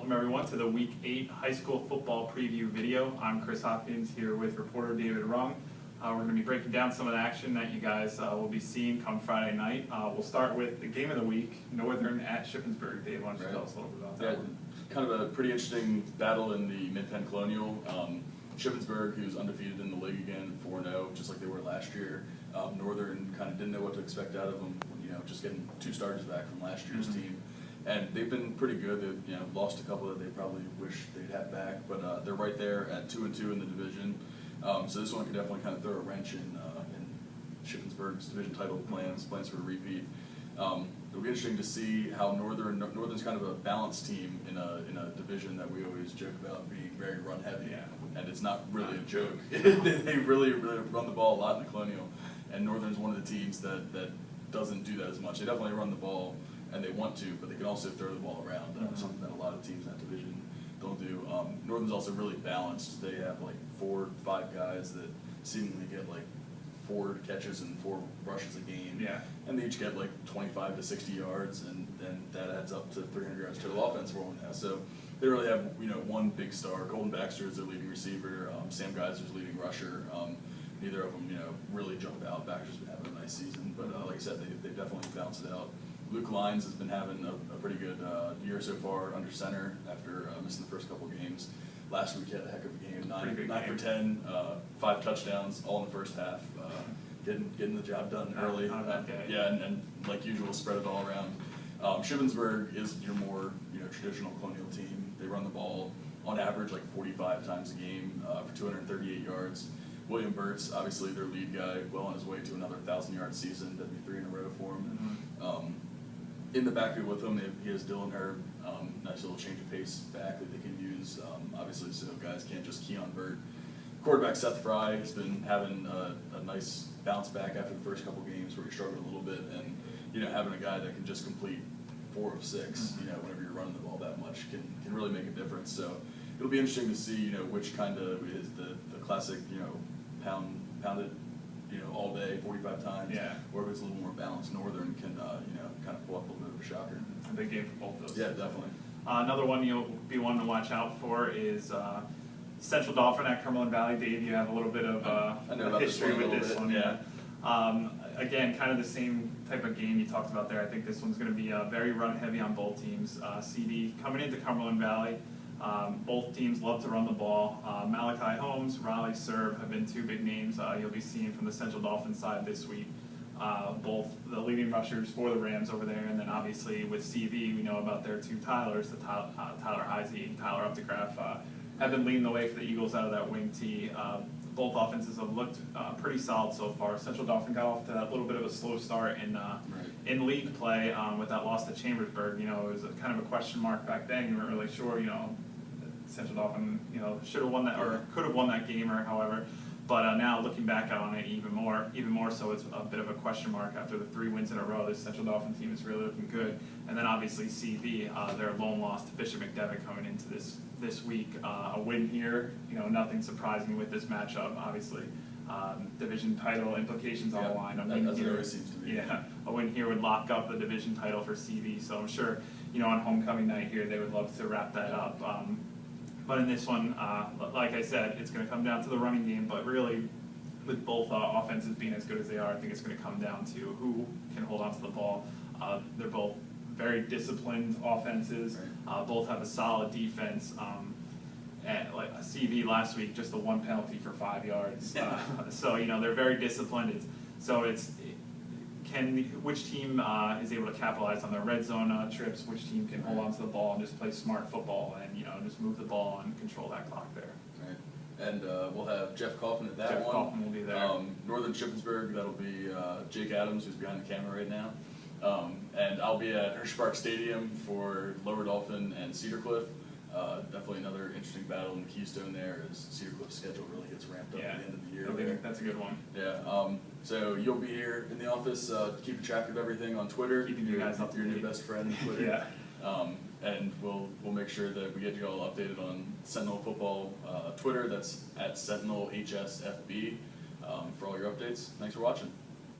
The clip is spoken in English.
Welcome everyone to the Week 8 high school football preview video. I'm Chris Hopkins here with reporter David Rung. We're going to be breaking down some of the action that you guys will be seeing come Friday night. We'll start with the game of the week, Northern at Shippensburg. Dave, why don't you tell us a little bit about that one? Kind of a pretty interesting battle in the Mid-Penn Colonial. Shippensburg, who's undefeated in the league again, 4-0, just like they were last year. Northern kind of didn't know what to expect out of them, just getting 2 starters back from last year's team. And they've been pretty good. They've lost a couple that they probably wish they'd had back, but they're right there at 2-2 in the division. So this one could definitely kind of throw a wrench in Shippensburg's division title plans for a repeat. It'll be interesting to see how Northern's kind of a balanced team in a division that we always joke about being very run heavy, and it's not really a joke. They really run the ball a lot in the Colonial, and Northern's one of the teams that doesn't do that as much. They definitely run the ball, and they want to, but they can also throw the ball around, something that a lot of teams in that division don't do. Northern's also really balanced. They have like 4 or 5 guys that seemingly get like 4 catches and 4 rushes a game, and they each get like 25 to 60 yards, and then that adds up to 300 yards total offense for them now. So they really have one big star. Colton Baxter is their leading receiver. Sam Geiser's leading rusher. Neither of them really jump out. Baxter's been having a nice season, but like I said, they definitely bounced it out. Luke Lyons has been having a pretty good year so far under center after missing the first couple games. Last week he had a heck of a game, 9 for 10, 5 touchdowns, all in the first half. Getting the job done early. And like usual, spread it all around. Shippensburg is your more traditional Colonial team. They run the ball on average like 45 times a game for 238 yards. William Burt's obviously their lead guy, well on his way to another 1,000-yard season. That'd be 3 in a row for him. In the backfield with him, he has Dylan Herb, nice little change of pace back that they can use, obviously, so guys can't just key on Burt. Quarterback Seth Fry has been having a nice bounce back after the first couple games where he struggled a little bit, and having a guy that can just complete 4 of 6, whenever you're running the ball that much can really make a difference. So it'll be interesting to see, which kind of is the classic, pound it, all day, 45 times, or if it's a little more balanced. Northern can, kind of pull up a little bit of a shocker. A big game for both of those. Yeah, definitely. Another one you'll be one to watch out for is Central Dauphin at Cumberland Valley. Dave, you have a little bit of history with this one. Again, kind of the same type of game you talked about there. I think this one's going to be very run heavy on both teams. CD coming into Cumberland Valley. Both teams love to run the ball. Malachi Holmes, Raleigh Serb have been 2 big names you'll be seeing from the Central Dauphin side this week. Both the leading rushers for the Rams over there, and then obviously with CV, we know about their 2 Tylers, Tyler Heisey and Tyler Updegraff, have been leading the way for the Eagles out of that wing tee. Both offenses have looked pretty solid so far. Central Dauphin got off to that little bit of a slow start in league play with that loss to Chambersburg. It was kind of a question mark back then. You weren't really sure, Central Dauphin, should have won that or could have won that game or however. But now looking back on it even more so, it's a bit of a question mark after the 3 wins in a row. This Central Dauphin team is really looking good. And then obviously CV, their lone loss to Bishop McDevitt coming into this week. A win here, nothing surprising with this matchup. Obviously, division title implications on the line. As it always seems to be. A win here would lock up the division title for CV. So I'm sure, on homecoming night here, they would love to wrap that up. But in this one, like I said, it's going to come down to the running game, but really, with both offenses being as good as they are, I think it's going to come down to who can hold on to the ball. They're both very disciplined offenses. Both have a solid defense. Like CV last week, just the 1 penalty for 5 yards. So, they're very disciplined. Which team is able to capitalize on their red zone trips, which team can hold on to the ball and just play smart football and just move the ball and control that clock there. Right. And we'll have Jeff Kaufman at that one. Jeff Kaufman will be there. Northern-Shippensburg, that'll be Jake Adams, who's behind the camera right now. And I'll be at Hershey Park Stadium for Lower Dauphin and Cedar Cliff. Definitely another interesting battle in the Keystone there as Cedar Cliff's schedule really gets ramped up at the end of the year. That's a good one. So you'll be here in the office keeping track of everything on Twitter. Keeping you guys up to your date. new best friend on Twitter. And we'll make sure that we get you all updated on Sentinel Football Twitter. That's at Sentinel HSFB for all your updates. Thanks for watching.